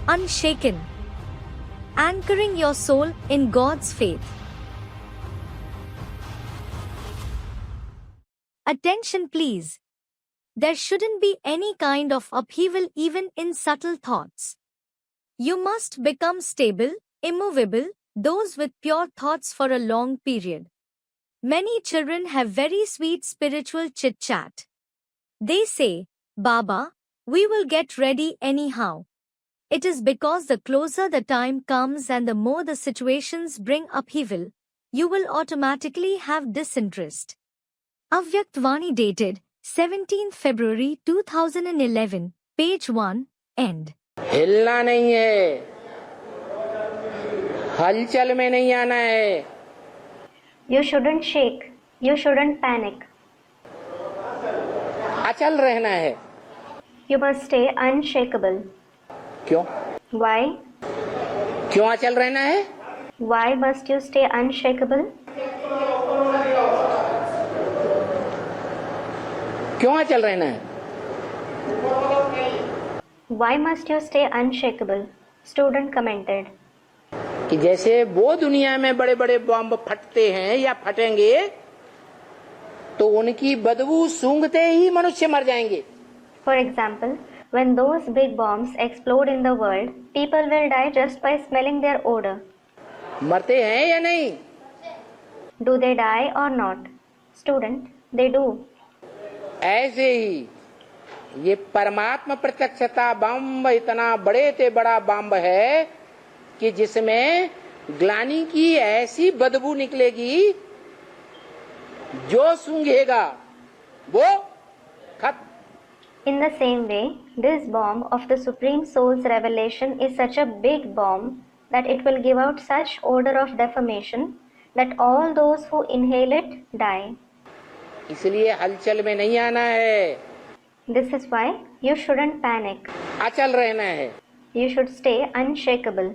unshaken, anchoring your soul in God's faith. Attention please. There shouldn't be any kind of upheaval even in subtle thoughts. You must become stable, immovable, those with pure thoughts for a long period. Many children have very sweet spiritual chit-chat. They say, Baba, we will get ready anyhow. It is because the closer the time comes and the more the situations bring upheaval, you will automatically have disinterest. Avyakt Vani dated 17th February 2011, page 1, end. हिलना नहीं है, हलचल में नहीं आना है. You shouldn't shake. You shouldn't panic. अचल रहना है. You must stay unshakable. क्यों? Why? क्यों अचल रहना है? Why must you stay unshakable? क्यों अचल रहना है? Why must you stay unshakable? Student commented. कि जैसे वो दुनिया में बड़े बड़े बम फटते हैं या फटेंगे तो उनकी बदबू सूंघते ही मनुष्य मर जाएंगे. For example, when those big bombs explode in the world, people will die just by smelling their odor. मरते हैं या नहीं? Do they die or not? Student, they do. ऐसे ही ये परमात्मा प्रत्यक्षता बम इतना बड़े से बड़ा बम है कि जिसमें ग्लानि की ऐसी बदबू निकलेगी जो सूंघेगा वो खत्म. In the same way, this bomb of the Supreme Soul's revelation is such a big bomb that it will give out such odor of defamation that all those who inhale it die. इसलिए हलचल में नहीं आना है. This is why you shouldn't panic. अचल रहना है. You should stay unshakable.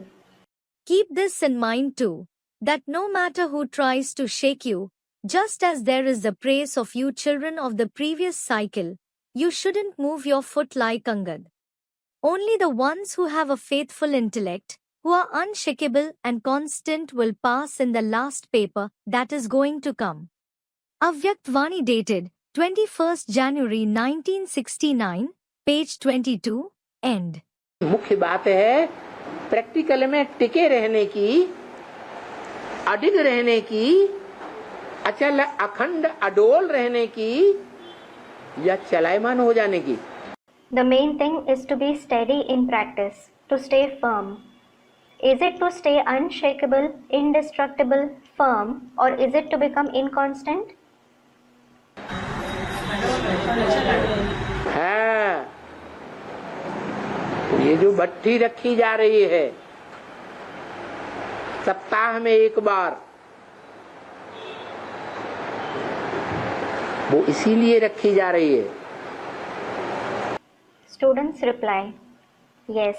Keep this in mind too, that no matter who tries to shake you, just as there is the praise of you children of the previous cycle, you shouldn't move your foot like Angad. Only the ones who have a faithful intellect, who are unshakable and constant will pass in the last paper that is going to come. Avyakt Vani dated 21st January 1969, page 22, end. मुख्य बात है practical में टिके रहने की, अडिग रहने की, अचल अखंड अडोल रहने की या चलायमान हो जाने की. The main thing is to be steady in practice, to stay firm. Is it to stay unshakable, indestructible, firm, or is it to become inconstant? हाँ, ये जो भट्टी रखी जा रही है सप्ताह में एक बार, वो इसीलिए रखी जा रही है. Students reply, yes,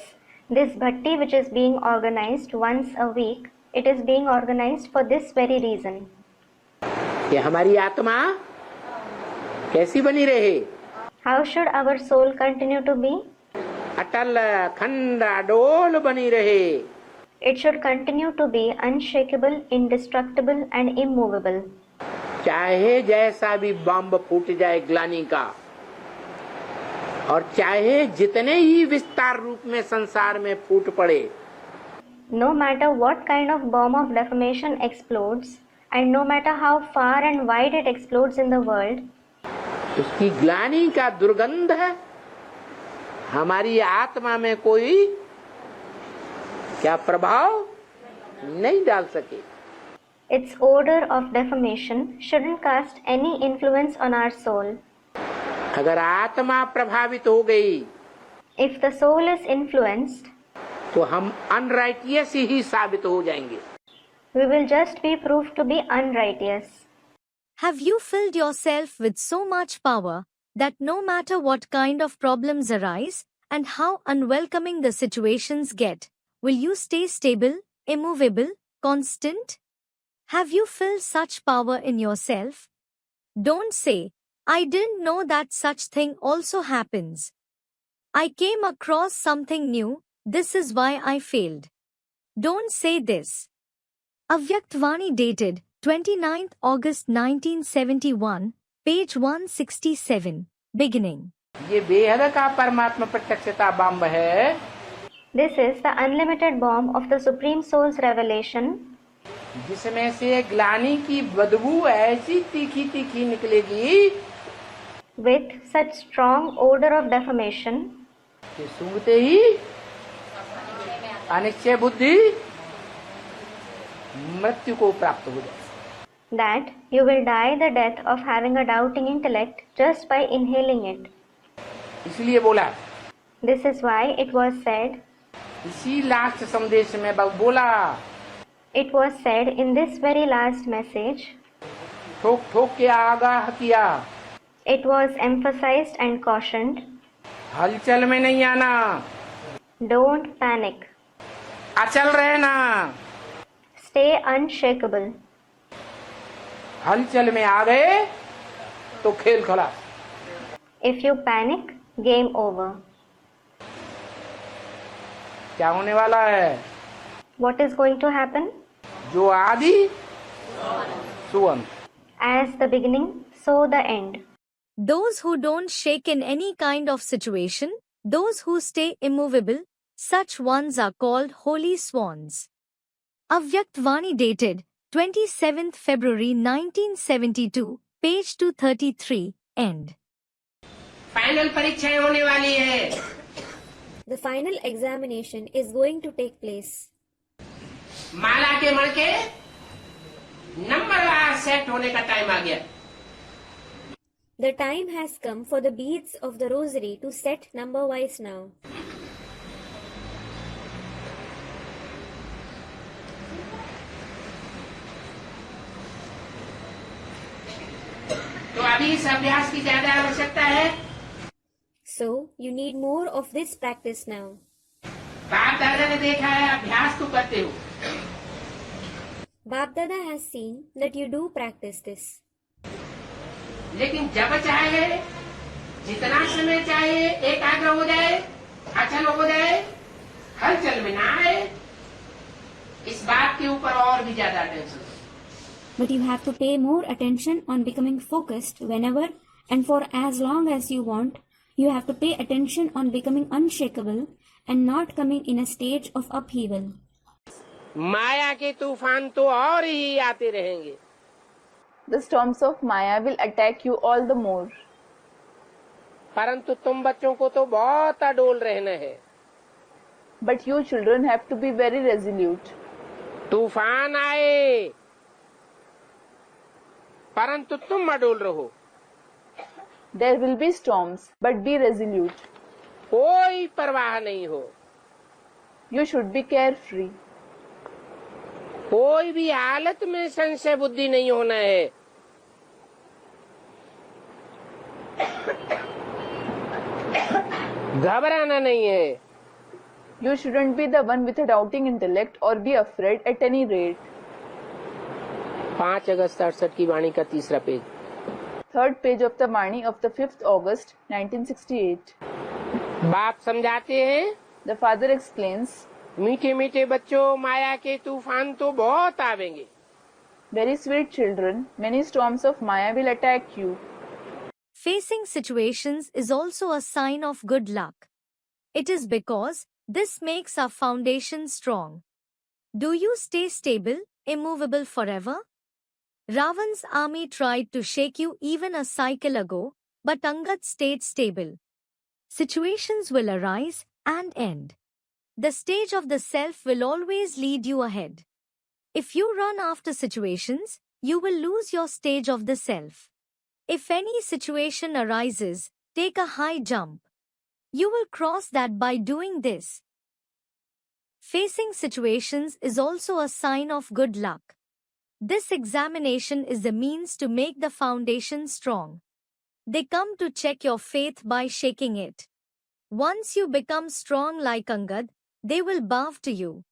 this bhatti which is being organized once a week, it is being organized for this very reason. कि हमारी आत्मा कैसी बनी रहे? How should our soul continue to be? अटल अखंड अडोल बनी रहे. It should continue to be unshakable, indestructible and immovable. चाहे जैसा भी बम फूट जाए ग्लानि का, और चाहे जितने ही विस्तार रूप में संसार में फूट पड़े, No matter what kind of bomb of defamation explodes, and no matter how far and wide it explodes in the world, उसकी ग्लानि का दुर्गंध हमारी आत्मा में कोई क्या प्रभाव नहीं डाल सके. its odor of defamation shouldn't cast any influence on our soul. अगर आत्मा प्रभावित हो गई, If the soul is influenced, तो हम अनराइटियस ही साबित हो जाएंगे. we will just be proved to be unrighteous. Have you filled yourself with so much power that no matter what kind of problems arise and how unwelcoming the situations get, will you stay stable, immovable, constant? Have you filled such power in yourself? Don't say, I didn't know that such thing also happens. I came across something new, This is why I failed. Don't say this. Avyaktavani dated 29th August 1971, page 167, beginning. ये बेहद का परमात्मा प्रत्यक्षता बम है. This is the unlimited bomb of the Supreme Soul's revelation, जिसमें से ग्लानि की बदबू ऐसी तीखी तीखी निकलेगी with such strong odor of defamation कि सूंघते ही अनिश्चय बुद्धि मृत्यु को प्राप्त हो जाए. that you will die the death of having a doubting intellect just by inhaling it. इसलिए बोला, This is why it was said, इसी लास्ट संदेश में बोला, it was said in this very last message, ठोक ठोक के आगाह किया, it was emphasized and cautioned, हलचल में नहीं आना, don't panic, अचल रहना. stay unshakable. हलचल में आ गए तो खेल खलास. If you panic, game over. क्या होने वाला है? What is going to happen? जो आदि सो अंत. As the beginning, so the end. Those who don't shake in any kind of situation, those who stay immovable, such ones are called holy swans. Avyaktavani dated 27th February 1972, page 233, end. Final परीक्षाएं होने वाली है. The final examination is going to take place. माला के मणके नंबरवार set होने का time आ गया. The time has come for the beads of the rosary to set number-wise now. तो अभी इस अभ्यास की ज्यादा आवश्यकता है. So, you need more of this practice now. बाप दादा ने देखा है अभ्यास तो करते हो, Bap Dada has seen that you do practice this. लेकिन जब चाहे जितना समय चाहे एकाग्र हो जाए, अचल हो जाए, हलचल में ना आए, इस बात के ऊपर और भी ज्यादा tension. But you have to pay more attention on becoming focused whenever and for as long as you want. You have to pay attention on becoming unshakable and not coming in a stage of upheaval. माया के तूफान तो और ही आते रहेंगे. The storms of Maya will attack you all the more. परंतु तुम बच्चों को तो बहुत अडोल रहना है. But you children have to be very resolute. तूफान आए परंतु तुम अडोल रहो. There will be storms, but be resolute. कोई परवाह नहीं हो. You should be carefree. कोई भी हालत में संशय बुद्धि नहीं होना है. घबराना नहीं है. You shouldn't be the one with a doubting intellect or be afraid at any rate. 5 अगस्त 68 की वाणी का तीसरा page. Third page of the Vani of the 5th August 1968. बाप समझाते हैं, The father explains, मीठे मीठे बच्चों, माया के तूफान तो बहुत आवेंगे. Very sweet children, many storms of Maya will attack you. Facing situations is also a sign of good luck. It is because this makes our foundation strong. Do you stay stable, immovable forever? Ravan's army tried to shake you even a cycle ago, but Angad stayed stable. Situations will arise and end. The stage of the self will always lead you ahead. If you run after situations, you will lose your stage of the self. If any situation arises, take a high jump. You will cross that by doing this. Facing situations is also a sign of good luck. This examination is the means to make the foundation strong. They come to check your faith by shaking it. Once you become strong like Angad, they will bow to you.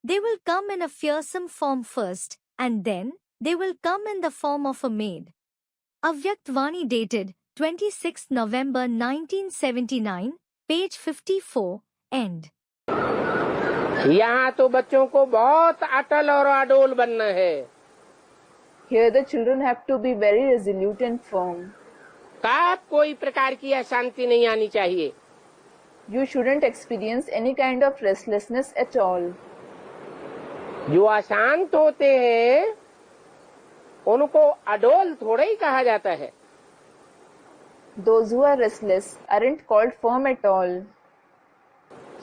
They will come in a fearsome form first, and then they will come in the form of a maid. Avyaktavani dated 26 November 1979, page 54, end. यहाँ तो बच्चों को बहुत अटल और अडोल बनना है। Here the children have to be very resolute and firm. कब कोई प्रकार की अशांति नहीं आनी चाहिए। You shouldn't experience any kind of restlessness at all. जो अशांत होते हैं उनको अडोल थोड़ा ही कहा जाता है। Those who are restless aren't called firm at all.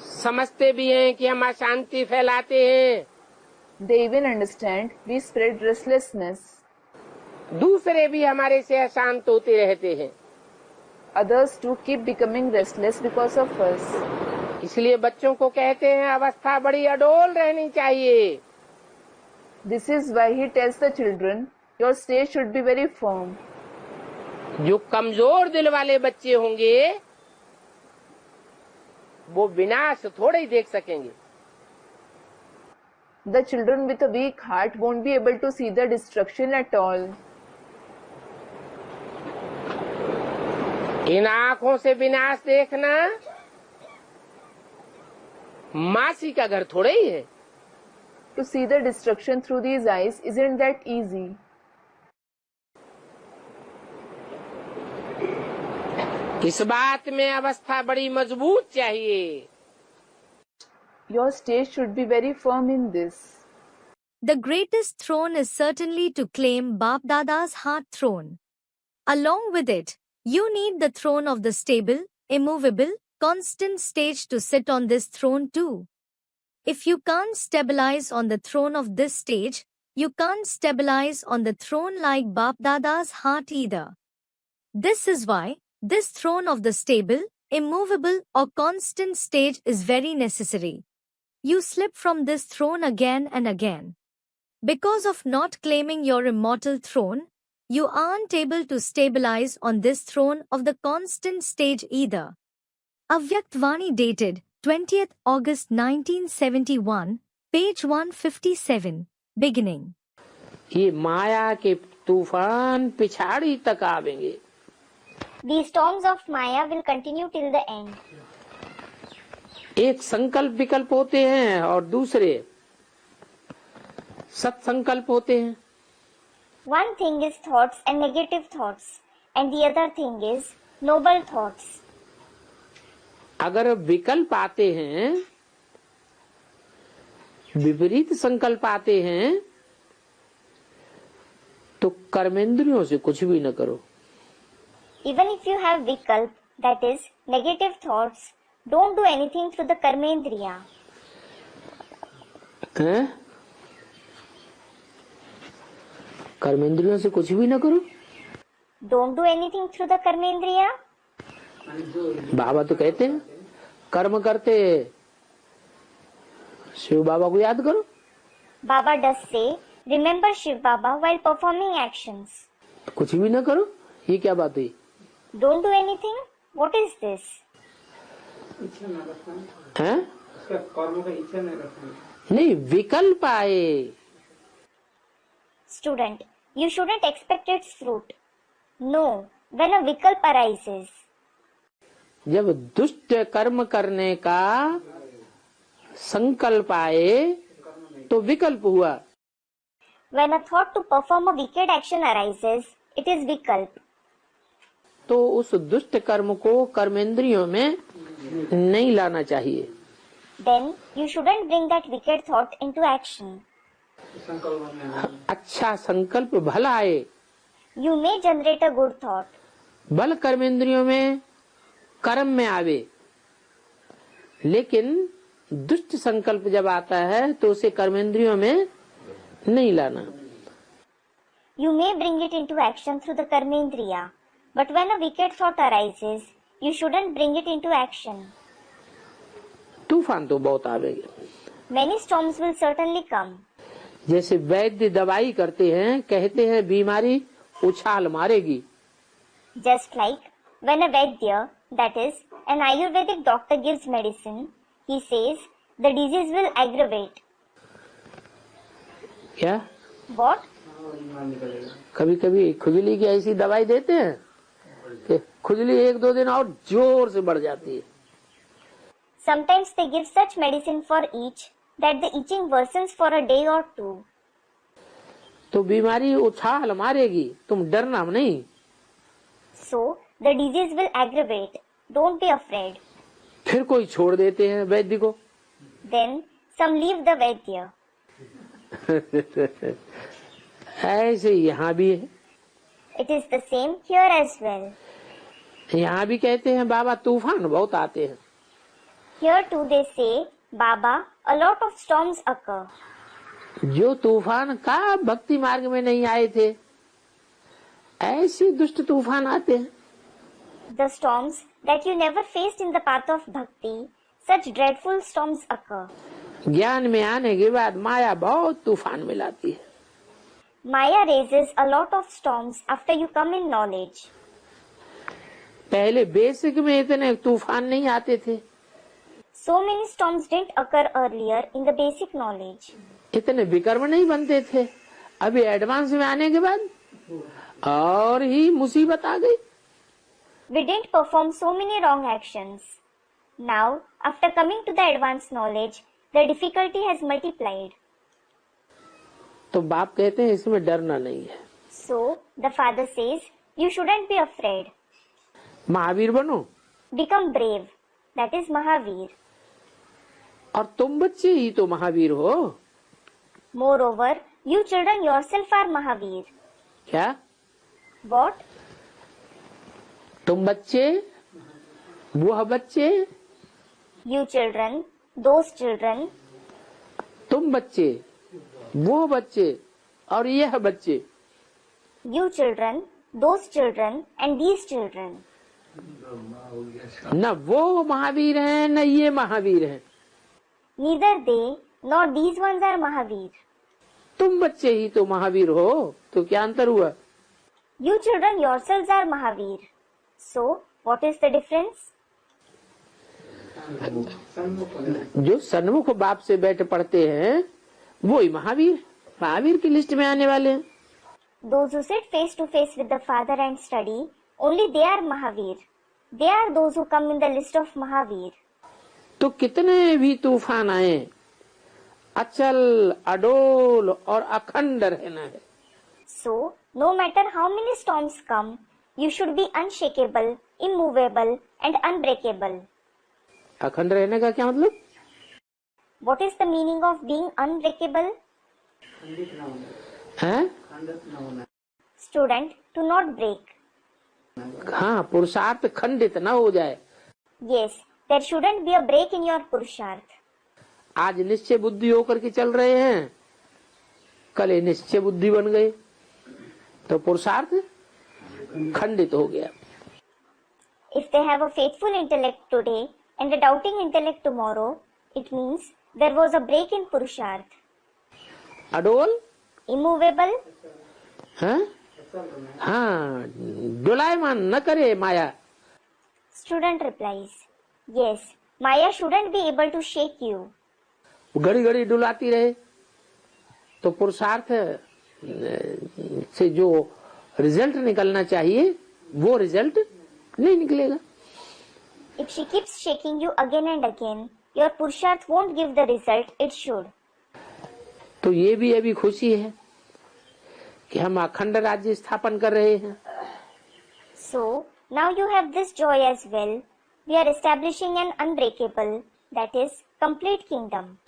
समझते भी हैं कि हम अशांति फैलाते हैं। They even understand we spread restlessness. दूसरे भी हमारे से अशांत होते रहते हैं। Others too keep becoming restless because of us. इसलिए बच्चों को कहते हैं अवस्था बड़ी अडोल रहनी चाहिए। This is why he tells the children, your state should be very firm. जो कमजोर दिल वाले बच्चे होंगे वो विनाश थोड़े ही देख सकेंगे। The children with a weak heart won't be able to see the destruction at all. इन आँखों से विनाश देखना मासी का घर थोड़े ही है। To see the destruction through these eyes isn't that easy. इस बात में अवस्था बड़ी मजबूत चाहिए। Your state should be very firm in this. The greatest throne is certainly to claim Bap Dada's heart throne. Along with it, you need the throne of the stable, immovable, constant stage to sit on this throne too. If you can't stabilize on the throne of this stage, you can't stabilize on the throne like Bap Dada's heart either. This is why this throne of the stable, immovable or constant stage is very necessary. You slip from this throne again and again. Because of not claiming your immortal throne, you aren't able to stabilize on this throne of the constant stage either. Avyakt Vani dated 20th August 1971, page 157, beginning. ये माया के तूफान पिछाड़ी तक आवेंगे। The storms of Maya will continue till the end. एक संकल्प विकल्प होते हैं और दूसरे सत्संकल्प होते हैं। One thing is thoughts and negative thoughts, and the other thing is noble thoughts. अगर विकल्प आते हैं, विपरीत संकल्प आते हैं, तो कर्मेंद्रियों से कुछ भी न करो। Even if you have vikalp, that is, negative thoughts, don't do anything through the karmendriya. हैं? कर्मेंद्रियों से कुछ भी न करो। Don't do anything through the karmendriya. बाबा तो कहते हैं कर्म करते शिव बाबा को याद करो। Baba does say, remember Shiv Baba while performing actions. कुछ भी न करो, ये क्या बात हुई? Don't do anything? What is this? हैं? नहीं, विकल्प आए। Student, you shouldn't expect its fruit. No, when a vikalp arises. जब दुष्ट कर्म करने का संकल्प आए तो विकल्प हुआ। When a thought to perform a wicked action arises, it is vikalp. तो उस दुष्ट कर्म को कर्मेंद्रियों में नहीं लाना चाहिए। Then you shouldn't bring that wicked thought into action. अच्छा संकल्प भला आए, You may generate a good thought. बल कर्मेंद्रियों में कर्म में आवे, लेकिन दुष्ट संकल्प जब आता है तो उसे कर्मेंद्रियों में नहीं लाना। You may bring it into action through the karmendriya, but when a wicked thought arises, you shouldn't bring it into action. तूफान तो बहुत आवेंगे। Many storms will certainly come. जैसे वैद्य दवाई करते हैं, कहते हैं बीमारी उछाल मारेगी। Just like when a Vaidya, that is, an Ayurvedic doctor gives medicine, he says the disease will aggravate. क्या? What? कभी कभी खुजली की ऐसी दवाई देते हैं कि खुजली एक दो दिन और जोर से बढ़ जाती है। Sometimes they give such medicine for each that the itching worsens for a day or two. तो बीमारी उछाल मारेगी, तुम डरना नहीं। So the disease will aggravate. Don't be afraid. फिर कोई छोड़ देते हैं वैद्य को। Then some leave the Vaidya. ऐसे यहाँ भी है। It is the same here as well. यहाँ भी कहते हैं बाबा तूफान बहुत आते हैं। Here too they say, Baba, a lot of storms occur. जो तूफान का भक्ति मार्ग में नहीं आए थे, ऐसे दुष्ट तूफान आते हैं। The storms that you never faced in the path of bhakti, such dreadful storms occur. ज्ञान में आने के बाद माया बहुत तूफान मिलाती है। Maya raises a lot of storms after you come in knowledge. पहले बेसिक में इतने तूफान नहीं आते थे, So many storms didn't occur earlier in the basic knowledge. इतने विकर्म नहीं बनते थे। अभी एडवांस में आने के बाद और ही मुसीबत आ गई। We didn't perform so many wrong actions. Now, after coming to the advanced knowledge, the difficulty has multiplied. तो बाप कहते हैं इसमें डरना नहीं है। So, the father says, you shouldn't be afraid. Mahavir बनो। Become brave. That is Mahavir. और तुम बच्चे ही तो महावीर हो। Moreover, you children yourself are Mahavir. क्या? What? तुम बच्चे, वह बच्चे, You children, those children, तुम बच्चे, वो बच्चे और यह बच्चे। you children, those children, and these children. न वो महावीर हैं न ये महावीर हैं। Neither they nor these ones are Mahavir. तुम बच्चे ही तो महावीर हो, तो क्या अंतर हुआ? You children yourselves are Mahavir. So, what is the difference? जो सन्मुख बाप से बैठ पढ़ते हैं वो ही महावीर की लिस्ट में आने वाले हैं। Those who sit face to face with the Father and study, only they are Mahavir. They are those who come in the list of Mahavir. तो कितने भी तूफान आए, अचल अडोल और अखंड रहना है। So, no matter how many storms come, you should be unshakable, immovable, and unbreakable. अखंड रहने का क्या मतलब? What is the meaning of being unbreakable? है? Student, to not break. हाँ, पुरुषार्थ खंडित न हो जाए। Yes, there shouldn't be a break in your Purusharth. आज निश्चय बुद्धि होकर के चल रहे हैं, कल ये निश्चय बुद्धि बन गए, तो पुरुषार्थ खंडित हो गया। If they have a faithful intellect today and a doubting intellect tomorrow, it means there was a break in Purusharth. अडोल, Immovable, हाँ, हाँ, डोलायमान न करे माया। student replies, yes, Maya shouldn't be able to shake you. घड़ी घड़ी डुलाती रहे तो पुरुषार्थ से जो रिजल्ट निकलना चाहिए वो रिजल्ट नहीं निकलेगा। If she keeps shaking you again and again, your Purusharth won't give the result it should. तो ये भी अभी खुशी है कि हम अखंड राज्य स्थापन कर रहे हैं। So, now you have this joy as well. We are establishing an unbreakable, that is, complete kingdom.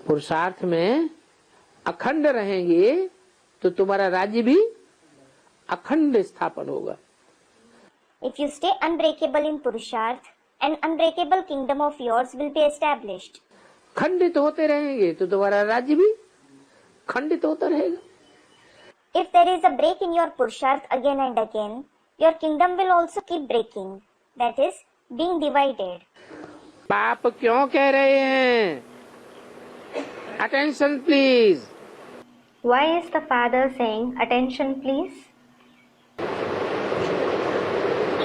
पुरुषार्थ में अखंड रहेंगे तो तुम्हारा राज्य भी अखंड स्थापन होगा। If you stay unbreakable in Purusharth, an unbreakable kingdom of yours will be established. खंडित होते रहेंगे तो तुम्हारा राज्य भी खंडित होता रहेगा। If there is a break in your Purusharth again and again, your kingdom will also keep breaking, that is, being divided. पाप क्यों कह रहे हैं? Attention please. Why is the father saying, attention please?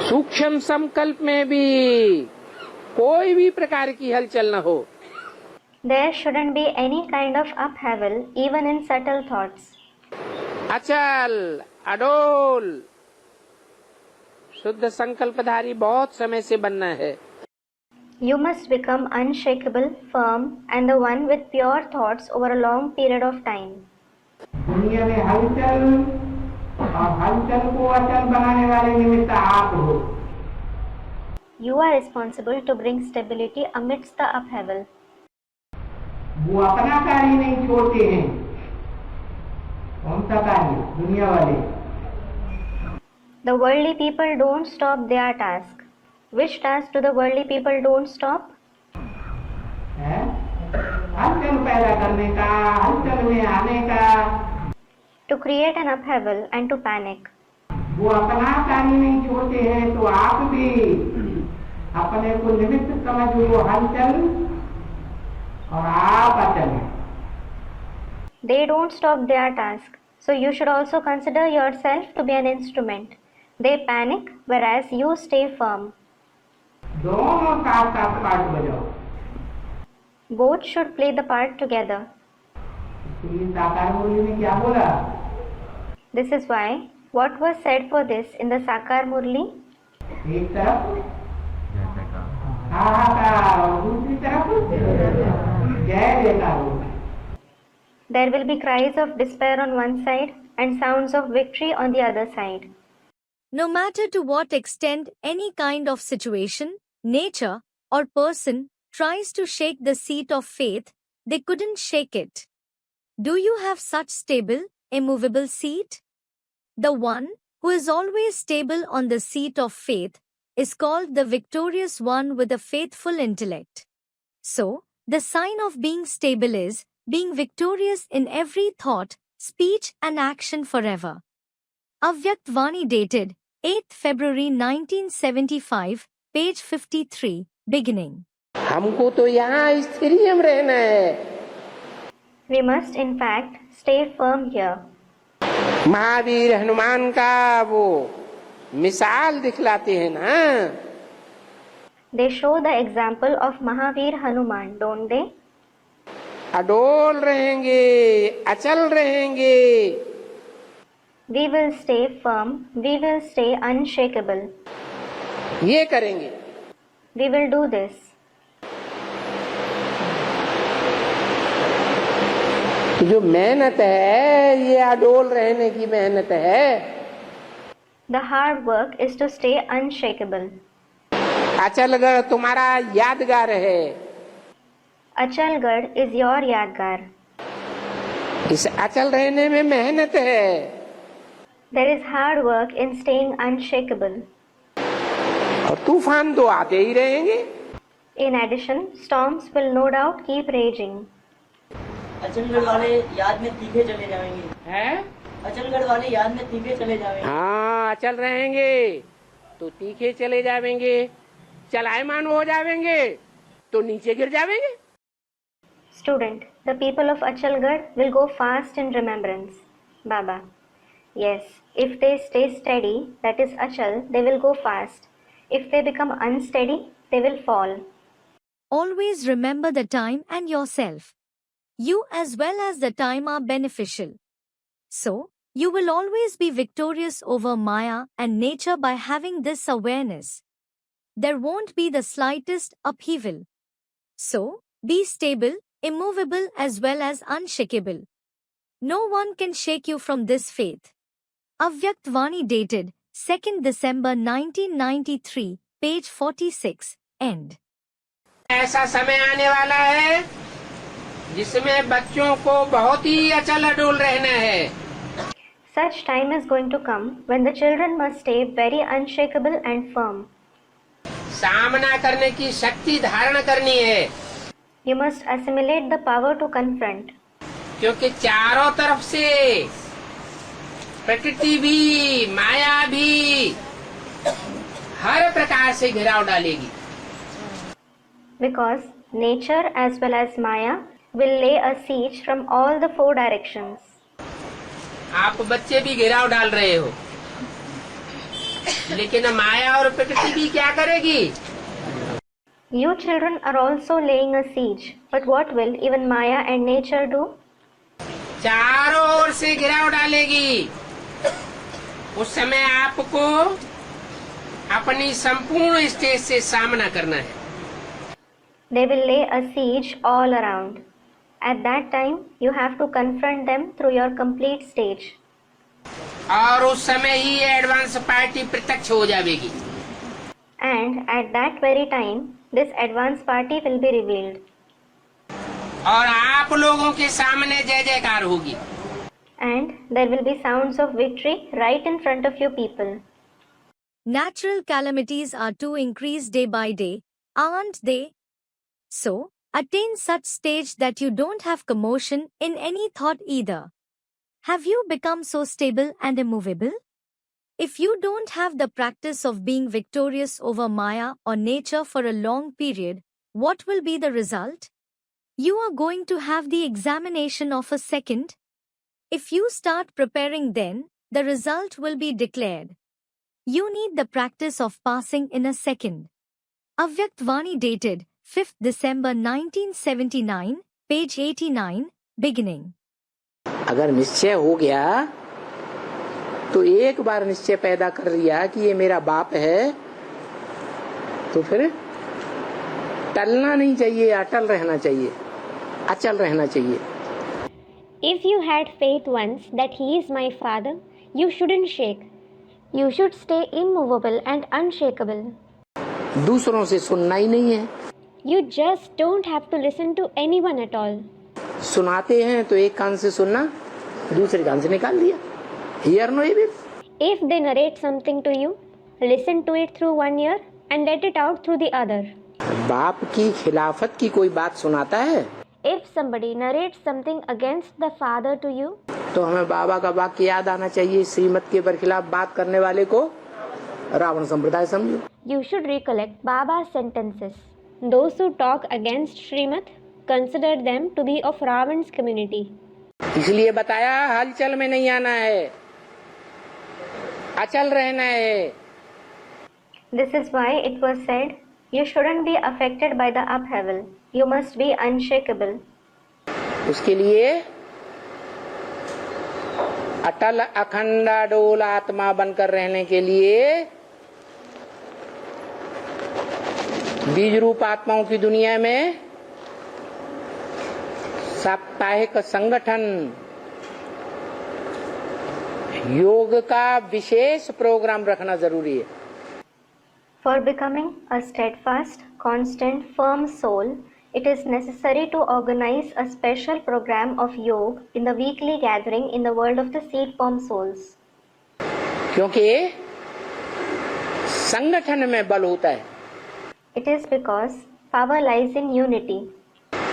सूक्ष्म संकल्प में भी कोई भी प्रकार की हलचल न हो। There shouldn't be any kind of upheaval even in subtle thoughts. अचल अडोल शुद्ध संकल्पधारी बहुत समय से बनना है। You must become unshakable, firm, and the one with pure thoughts over a long period of time. दुनिया में हलचल और हलचल को अचल बनाने वाले निमित्त आप हो। You are responsible to bring stability amidst the upheaval. वो अपना कार्य नहीं छोड़ते हैं। कौन सा कार्य? दुनिया वाले। The worldly people don't stop their task. Which task do the worldly people don't stop? हलचल पैदा करने का, हलचल में आने का। To create an upheaval and to panic. वो अपना कार्य नहीं छोड़ते हैं, तो आप भी अपने को निमित्त समझो हलचल और आप अचल। They don't stop their task, so you should also consider yourself to be an instrument. They panic, whereas you stay firm. दोनों साथ साथ पार्ट बजाओ। Both should play the part together. इसलिए साकार मुरली में क्या बोला? This is why what was said for this in the Sakar Murli? एक तरफ हाहाकार और दूसरी तरफ जय जयकार होगा। There will be cries of despair on one side and sounds of victory on the other side. No matter to what extent any kind of situation, nature, or person tries to shake the seat of faith, they couldn't shake it. Do you have such stable, immovable seat? The one who is always stable on the seat of faith is called the victorious one with a faithful intellect. So, the sign of being stable is being victorious in every thought, speech and action forever. Avyakt Vani dated 8th February 1975, page 53, beginning. हमको तो यहाँ स्थिर रहना है। We must in fact stay firm here. Mahavir Hanuman का वो मिसाल दिखलाते हैं ना। They show the example of Mahavir Hanuman, don't they? अडोल रहेंगे, अचल रहेंगे। We will stay firm, we will stay unshakable. ये करेंगे। We will do this. जो मेहनत है ये अडोल रहने की मेहनत है। The hard work is to stay unshakable. Achalgarh तुम्हारा यादगार है। Achalgarh is your Yadgar. इस अचल रहने में मेहनत है। There is hard work in staying unshakable. और तूफान तो आते ही रहेंगे। In addition, storms will no doubt keep raging. Achalgarh वाले याद में तीखे चले जाएंगे। हैं? अचलगढ़ वाले याद में तीखे चले जाएंगे। हाँ, अचल रहेंगे तो तीखे चले जाएंगे, चलायमान हो जाएंगे तो नीचे गिर जाएंगे। Student, the people of Achalgarh will go fast in remembrance. Baba. Yes, if they stay steady, that is Achal, they will go fast. If they become unsteady, they will fall. Always remember the time and yourself. You as well as the time are beneficial. So, you will always be victorious over Maya and nature by having this awareness. There won't be the slightest upheaval. So, be stable, immovable as well as unshakable. No one can shake you from this faith. Avyakt Vani dated 2nd December 1993, page 46, end. ऐसा समय आने वाला है जिसमें बच्चों को बहुत ही अचल अडोल रहना है। Such time is going to come when the children must stay very unshakable and firm. सामना करने की शक्ति धारण करनी है। You must assimilate the power to confront. क्योंकि चारों तरफ से प्रकृति भी, माया भी हर प्रकार से घेराव डालेगी। Because nature as well as Maya will lay a siege from all the four directions. आप बच्चे भी घेराव डाल रहे हो, लेकिन माया और प्रकृति भी क्या करेगी? You children are also laying a siege, but what will even Maya and nature do? चारों ओर से घेराव डालेगी। उस समय आपको अपनी संपूर्ण स्टेज से सामना करना है। they will lay a siege all around. At that time, you have to confront them through your complete stage. और उस समय ही एडवांस पार्टी प्रत्यक्ष हो जाएगी. And at that very time, this advance party will be revealed. और आप लोगों के सामने जय जयकार होगी. And there will be sounds of victory right in front of you people. Natural calamities are to increase day by day, aren't they? So, attain such stage that you don't have commotion in any thought either. Have you become so stable and immovable? If you don't have the practice of being victorious over Maya or nature for a long period, what will be the result? You are going to have the examination of a second. If you start preparing then, the result will be declared. You need the practice of passing in a second. Avyakt Vani dated 5th December 1979, page 89, beginning. अगर निश्चय हो गया तो एक बार निश्चय पैदा कर लिया कि ये मेरा बाप है, तो फिर टलना नहीं चाहिए, अटल रहना चाहिए, अचल रहना चाहिए. If you had faith once that he is my father, you shouldn't shake. You should stay immovable and unshakable. दूसरों से सुनना ही नहीं है. You just don't have to listen to anyone at all. सुनाते हैं तो एक कान से सुनना, दूसरे कान से निकाल दिया. Hear no evil. If they narrate something to you, listen to it through one ear and let it out through the other. बाप की खिलाफत की कोई बात सुनाता है. If somebody narrates something against the father to you, तो हमें बाबा का वाक्य याद आना चाहिए, श्रीमत के बरखिलाफ बात करने वाले को रावण संप्रदाय समझो. you should recollect Baba's sentences. Those who talk against Srimad, consider them to be of Ravan's community. इसलिए बताया हलचल में नहीं आना है, अचल रहना है. This is why it was said, you shouldn't be affected by the upheaval. You must be unshakable. उसके लिए अटल अखंड अडोल आत्मा बनकर रहने के लिए बीज रूप आत्माओं की दुनिया में साप्ताहिक संगठन, योग का विशेष प्रोग्राम रखना जरूरी है. For becoming a steadfast, constant, firm soul, it is necessary to organize a special program of yoga in the weekly gathering in the world of the seed form souls. क्योंकि संगठन में बल होता है. It is because power lies in unity.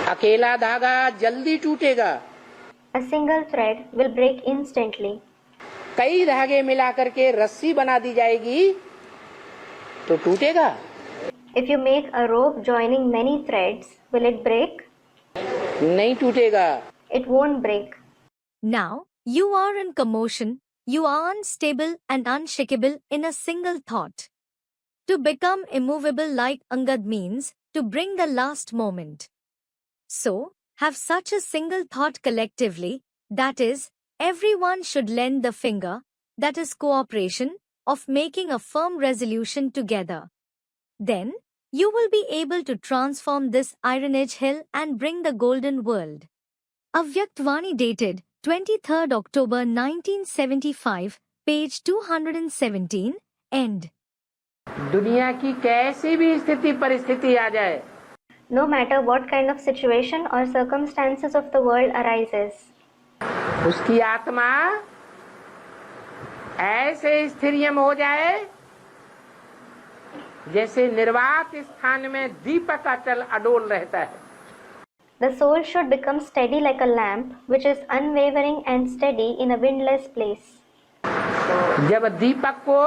अकेला धागा जल्दी टूटेगा. A single thread will break instantly. कई धागे मिलाकर के रस्सी बना दी जाएगी तो टूटेगा. If you make a rope joining many threads, will it break? नहीं टूटेगा. It won't break. Now, you are in commotion, you are unstable and unshakable in a single thought. To become immovable like Angad means to bring the last moment. So, have such a single thought collectively, that is, everyone should lend the finger, that is cooperation, of making a firm resolution together. Then, you will be able to transform this Ironage hill and bring the golden world. Avyakt Vani dated 23rd October 1975, page 217, end. दुनिया की कैसी भी स्थिति परिस्थिति आ जाए, No matter what kind of situation or circumstances of the world arises, उसकी आत्मा ऐसे स्थिरियम हो जाए जैसे निर्वात स्थान में दीपक अटल अडोल रहता है. the soul should become steady like a lamp which is unwavering and steady in a windless place. जब दीपक को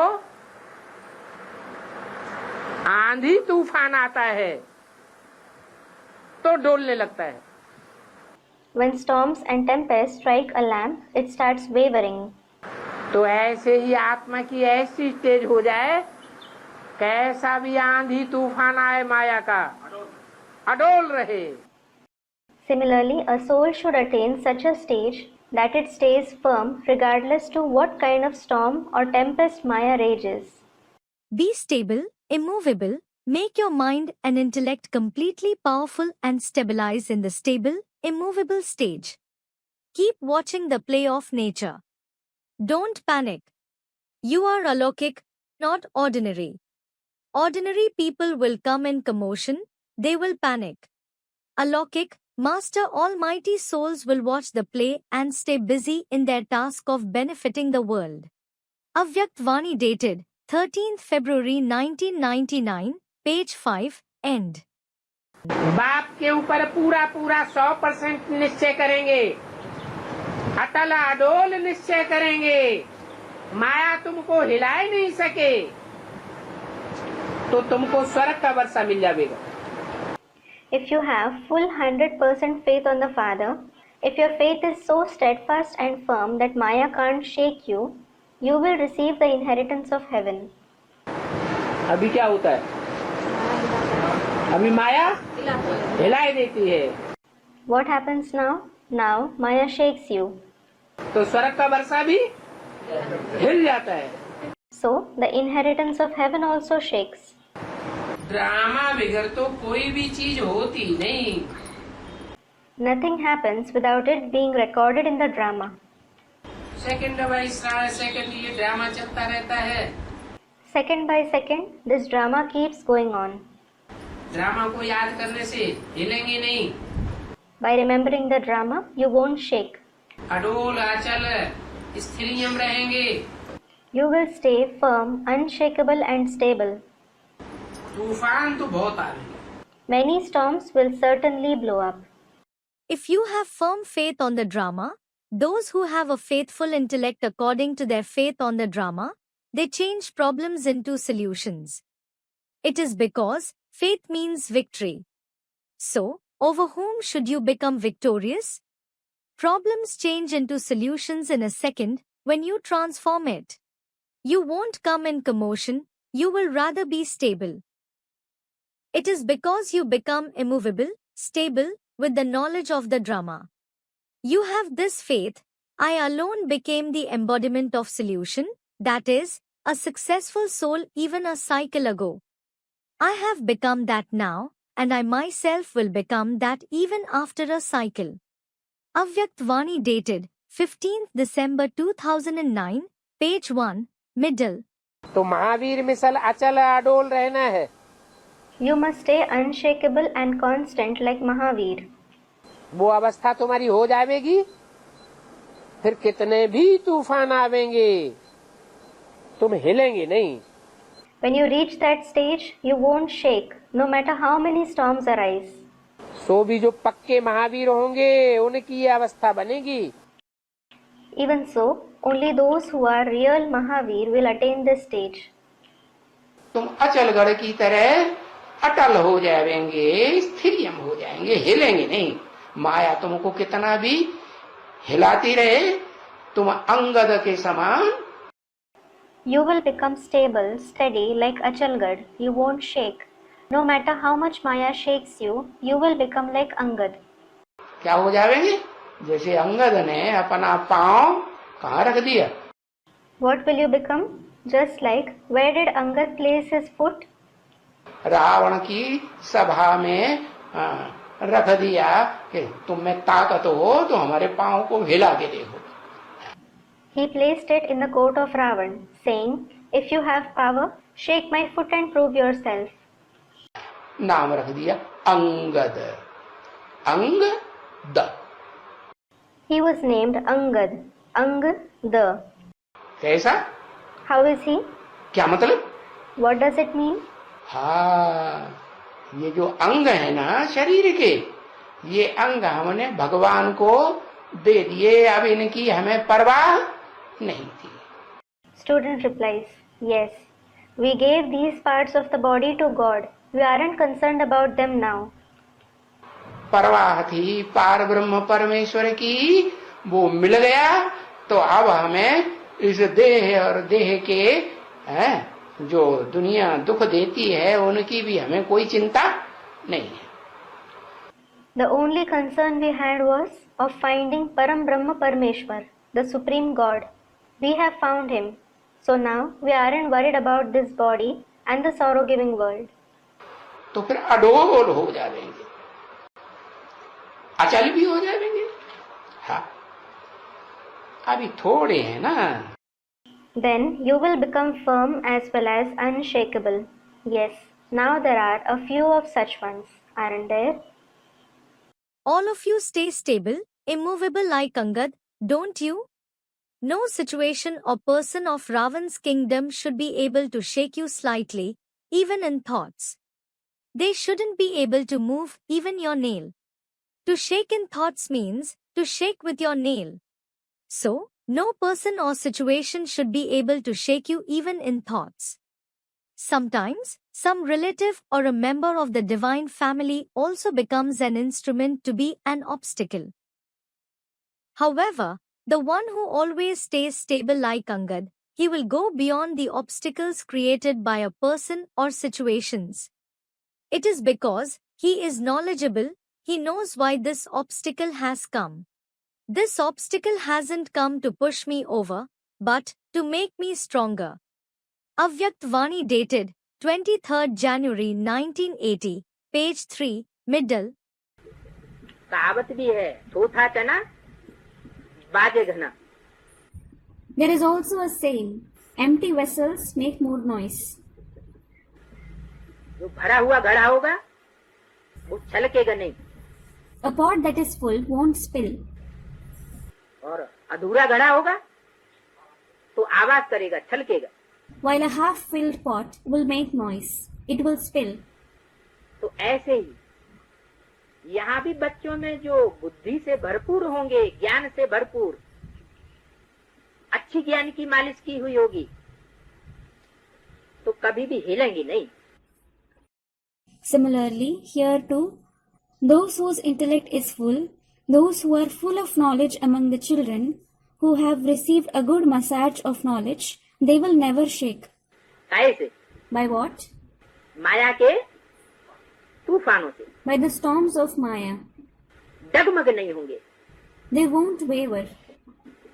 आंधी तूफान आता है तो डोलने लगता है. When storms and tempests strike a lamp, it starts wavering. तो ऐसे ही आत्मा की ऐसी स्टेज हो जाए, कैसा भी आंधी तूफान आए माया का अडोल रहे. Similarly, a soul should attain such a stage that it stays firm regardless to what kind of storm or tempest Maya rages. Be stable, immovable, Make your mind and intellect completely powerful and stabilize in the stable, immovable stage. Keep watching the play of nature. Don't panic. You are alokik, not ordinary. Ordinary people will come in commotion, they will panic. Alokik, Master Almighty souls will watch the play and stay busy in their task of benefiting the world. Avyakt Vani dated 13th February 1999, page 5, end. बाप के ऊपर पूरा पूरा 100% निश्चय करेंगे, अटल अडोल निश्चय करेंगे, माया तुमको हिला ही नहीं सके, तो तुमको स्वर्ग का वर्षा मिल जाएगा. If you have full 100% faith on the Father, if your faith is so steadfast and firm that Maya can't shake you, you will receive the inheritance of heaven. अभी क्या होता है? अभी माया हिला देती है. What happens now? Now Maya shakes you. तो स्वर्ग का वर्षा भी हिल जाता है. So the inheritance of heaven also shakes. Drama बगैर तो कोई भी चीज होती नहीं. Nothing happens without it being recorded in the drama. Second by second ये ड्रामा चलता रहता है. Second by second, this drama keeps going on. Drama को याद करने से हिलेंगे नहीं. By remembering the drama, you won't shake. अडोल अचल स्थिरियम रहेंगे. You will stay firm, unshakable and stable. तूफान तो बहुत आ रहे. Many storms will certainly blow up. If you have firm faith on the drama, those who have a faithful intellect according to their faith on the drama, they change problems into solutions. It is because faith means victory. So, over whom should you become victorious? Problems change into solutions in a second when you transform it. You won't come in commotion, you will rather be stable. It is because you become immovable, stable, with the knowledge of the drama. You have this faith, I alone became the embodiment of solution, that is, a successful soul even a cycle ago. I have become that now, and I myself will become that even after a cycle. Avyakt Vani dated 15th December 2009, page 1, middle. तो महावीर मिसल अचल अडोल रहना है. You must stay unshakable and constant like Mahavir. वो अवस्था तुम्हारी हो जाएगी, फिर कितने भी तूफान आवेंगे तुम हिलेंगे नहीं. When you reach that stage, you won't shake, no matter how many storms arise. सो भी जो पक्के महावीर होंगे उनकी ये अवस्था बनेगी. Even so, only those who are real Mahavir will attain this stage. तुम अचलगढ़ की तरह अटल हो जाएंगे, स्थिरियम हो जाएंगे, हिलेंगे नहीं. माया तुमको कितना भी हिलाती रहे, तुम अंगद के समान. You will become stable, steady like Achalgad. You won't shake. No matter how much Maya shakes you, you will become like Angad. क्या हो जाएंगे? जैसे अंगद ने अपना पांव कहाँ रख दिया. What will you become? Just like where did Angad place his foot? Ravan की सभा में रख दिया कि तुम में ताकत हो तो हमारे पांव को हिला के देखो. He placed it in the court of Ravan, saying, if you have power, shake my foot and prove yourself. नाम रख दिया Angad. Angad. He was named Angad. Angad. कैसा? How is he? क्या मतलब? What does it mean? हाँ, ये जो अंग है ना शरीर के, ये अंग हमने भगवान को दे दिए. अब इनकी हमें परवाह नहीं थी. Student replies, yes, we gave these parts of the body to God. We aren't concerned about them now. परवाह थी पार ब्रह्म परमेश्वर की, वो मिल गया तो अब हमें इस देह और देह के जो दुनिया दुख देती है उनकी भी हमें कोई चिंता नहीं है. The only concern we had was of finding Param Brahma Parmeshwar, the Supreme God. We have found him. So now we aren't worried about this body and the sorrow-giving world. तो फिर अडोल हो जाएंगे, अचल भी हो जाएंगे। हाँ, अभी थोड़े हैं ना। Then you will become firm as well as unshakable. Yes, now there are a few of such ones, aren't there? All of you stay stable, immovable like Angad, don't you? No situation or person of Ravan's kingdom should be able to shake you slightly, even in thoughts. They shouldn't be able to move even your nail. To shake in thoughts means to shake with your nail. So, no person or situation should be able to shake you even in thoughts. Sometimes, some relative or a member of the divine family also becomes an instrument to be an obstacle. However, the one who always stays stable like Angad, he will go beyond the obstacles created by a person or situations. It is because he is knowledgeable, he knows why this obstacle has come. This obstacle hasn't come to push me over, but to make me stronger. Avyakt Vani dated 23rd January 1980, page 3, middle. कहावत भी है, थोथा चना बाजे घना। There is also a saying, empty vessels make more noise. जो भरा हुआ घड़ा होगा वो छलकेगा नहीं, A pot that is full won't spill. और अधूरा घड़ा होगा तो आवाज करेगा, छलकेगा। While a half-filled pot will make noise, it will spill. तो ऐसे ही यहाँ भी बच्चों में जो बुद्धि से भरपूर होंगे, ज्ञान से भरपूर, अच्छी ज्ञान की मालिश की हुई होगी, तो कभी भी हिलेंगी नहीं। Similarly, here too, those whose intellect is full, those who are full of knowledge among the children, who have received a good massage of knowledge, they will never shake. कैसे? By what? माया के तूफानों से By the storms of Maya. डगमग नहीं होंगे, They won't waver.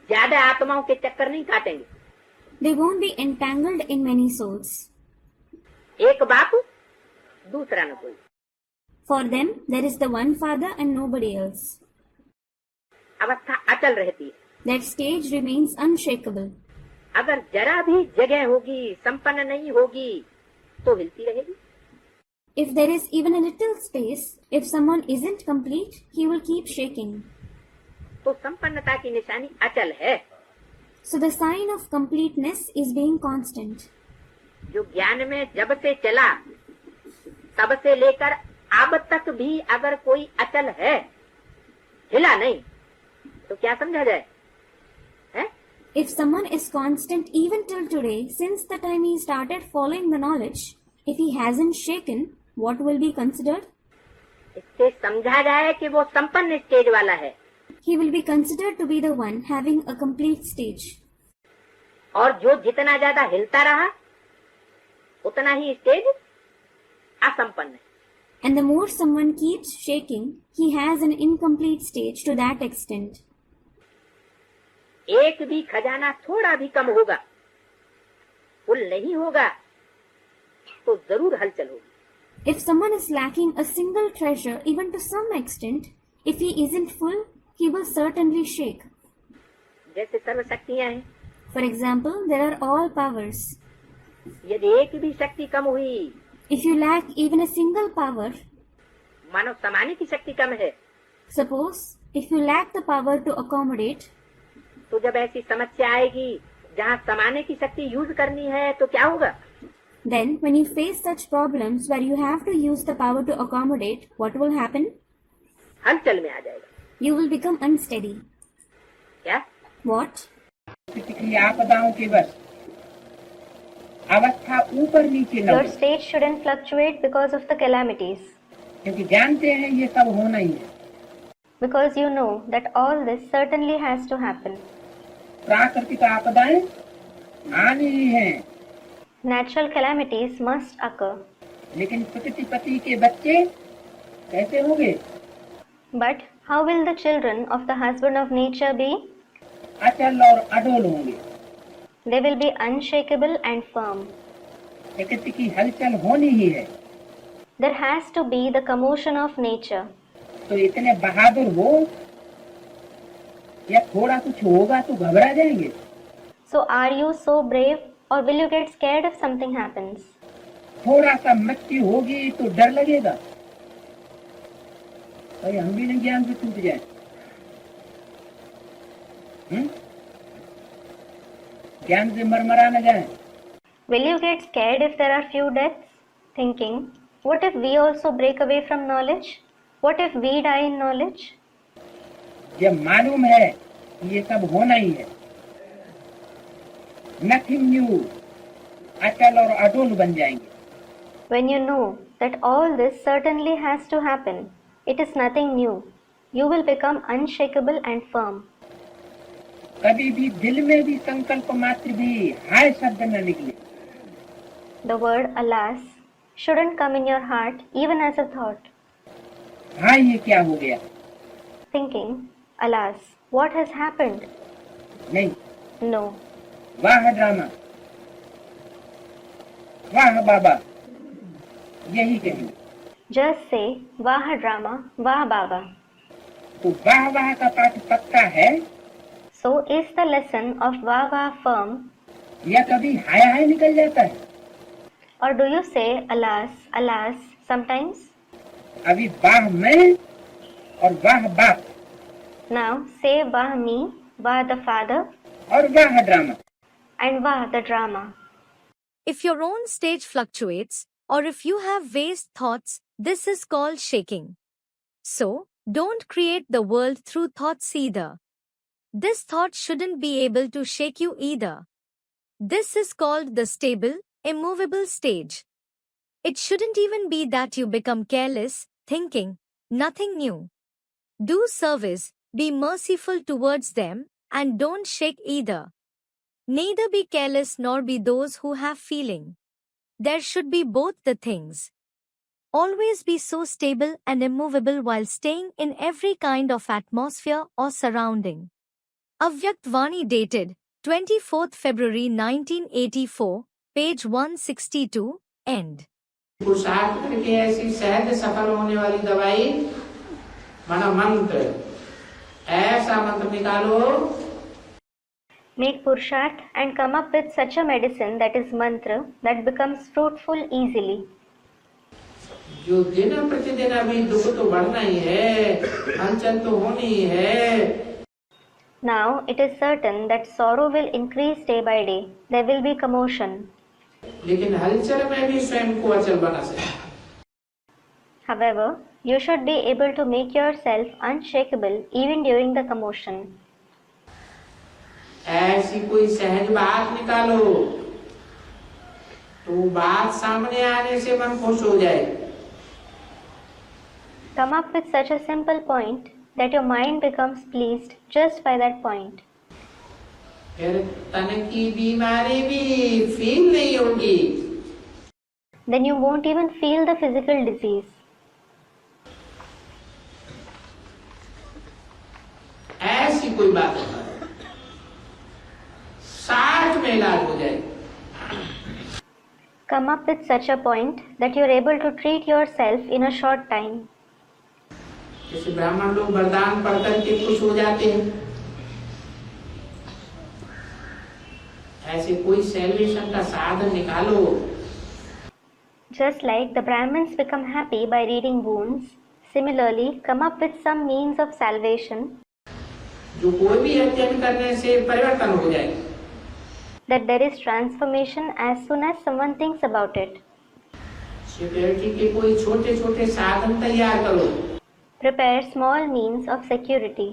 ज्यादा आत्माओं के चक्कर नहीं काटेंगे। They won't be entangled in many souls. एक बाप दूसरा न कोई। For them, there is the one father and nobody else. अवस्था अचल रहती है। That stage remains unshakable. अगर जरा भी जगह होगी, संपन्न नहीं होगी, तो हिलती रहेगी। If there is even a little space, if someone isn't complete, he will keep shaking. तो संपन्नता की निशानी अचल है। So the sign of completeness is being constant. जो ज्ञान में जब से चला तब से लेकर अब तक भी अगर कोई अचल है, हिला नहीं, तो क्या समझा जाए? है? If someone is constant even till today, since the time he started following the knowledge, if he hasn't shaken, what will be considered? इससे समझा जाए कि वो संपन्न स्टेज वाला है। He will be considered to be the one having a complete stage. और जो जितना ज्यादा हिलता रहा, उतना ही स्टेज असंपन्न है। And the more someone keeps shaking, he has an incomplete stage to that extent. एक भी खजाना थोड़ा भी कम होगा, फुल नहीं होगा, तो जरूर हलचल होगी। If someone is lacking a single treasure, even to some extent, if he isn't full, he will certainly shake. जैसे सर्व शक्तियां हैं, For example, there are all powers. यदि एक भी शक्ति कम हुई, If you lack even a single power, मानव समाने की शक्ति कम है, suppose if you lack the power to accommodate, तो जब ऐसी समस्या आएगी जहाँ समाने की शक्ति यूज करनी है, तो क्या होगा? then when you face such problems where you have to use the power to accommodate, what will happen? हलचल में आ जाएगा। You will become unsteady. क्या? What? आपदाओं के बस अवस्था ऊपर नीचे न Your हो, state shouldn't fluctuate because of the calamities, क्योंकि जानते हैं ये सब होना ही है। because you know that all this certainly has to happen. प्राकृतिक आपदाएं आनी ही हैं, Natural calamities must occur. लेकिन प्रकृतिपति के बच्चे कैसे होंगे? But how will the children of the husband of nature be? अचल और अडोल होंगे। They will be unshakable and firm. प्रकृति की हलचल होनी ही है। There has to be the commotion of nature. तो इतने बहादुर हो या थोड़ा कुछ होगा तो घबरा जाएंगे? So are you so brave, or will you get scared if something happens? थोड़ा सा मृत्यु होगी तो डर लगेगा, भाई हम भी नहीं ज्ञान से टूट जाए। ज्ञान से मरमरा न जाए। Will you get scared if there are few deaths? Thinking, what if we also break away from knowledge? What if we die in knowledge? जब मालूम है ये सब होना ही है, नथिंग न्यू, अचल और अडोल बन जाएंगे। When you know that all this certainly has to happen, it is nothing new. You will become unshakable and firm. कभी भी दिल में भी संकल्प मात्र भी हाय शब्द न निकले। The word alas shouldn't come in your heart even as a thought. हाँ ये क्या हो गया? Thinking, alas, what has happened? नहीं, No. वाह ड्रामा, वाह बाबा, यही कहेंगे। Just say, Vah drama, Vah Baba. तो वाह वाह का पाठ पक्का है So is the lesson of Vah Vah firm, या कभी हाय हाय निकल जाता है? or do you say alas, alas sometimes? अभी वाह मैं और वाह बाप Now say Vah me, Vah the father, और वाह drama. and Vah the drama. If your own stage fluctuates, or if you have vast thoughts, this is called shaking. So, don't create the world through thoughts either. This thought shouldn't be able to shake you either. This is called the stable, immovable stage. It shouldn't even be that you become careless, thinking nothing new. Do service, be merciful towards them, and don't shake either. Neither be careless nor be those who have feeling. There should be both the things. Always be so stable and immovable while staying in every kind of atmosphere or surrounding. Avyakt Vani dated 24th February 1984, page 162, end. पुरुषार्थ करके ऐसी सहज सफल होने वाली दवाई माना मंत्र, ऐसा मंत्र निकालो। Make Purusharth and come up with such a medicine that is mantra that becomes fruitful easily. जो दिन प्रतिदिन अभी दुख तो बढ़ना ही है, हलचल तो होनी ही है। Now it is certain that sorrow will increase day by day. There will be commotion. लेकिन हलचल में भी स्वयं को अचल बना सके। However, you should be able to make yourself unshakable even during the commotion. ऐसी कोई सहज बात निकालो तो बात सामने आने से मन खुश हो जाए। Come up with such a simple point that your mind becomes pleased just by that point. फिर तन की बीमारी भी फील नहीं होगी। Then you won't even feel the physical disease. ऐसी कोई बात नहीं, 60 में इलाज हो जाए। Come up with such a point that you are able to treat yourself in a short time. जैसे ब्राह्मण लोग वरदान पढ़ करके खुश हो जाते हैं, ऐसे कोई सैल्वेशन का साधन निकालो। Just like the Brahmins become happy by reading wounds, similarly come up with some means of salvation जो कोई भी अध्ययन करने से परिवर्तन हो जाए। that there is transformation as soon as someone thinks about it. Security के कोई छोटे छोटे साधन तैयार करो। Prepare small means of security.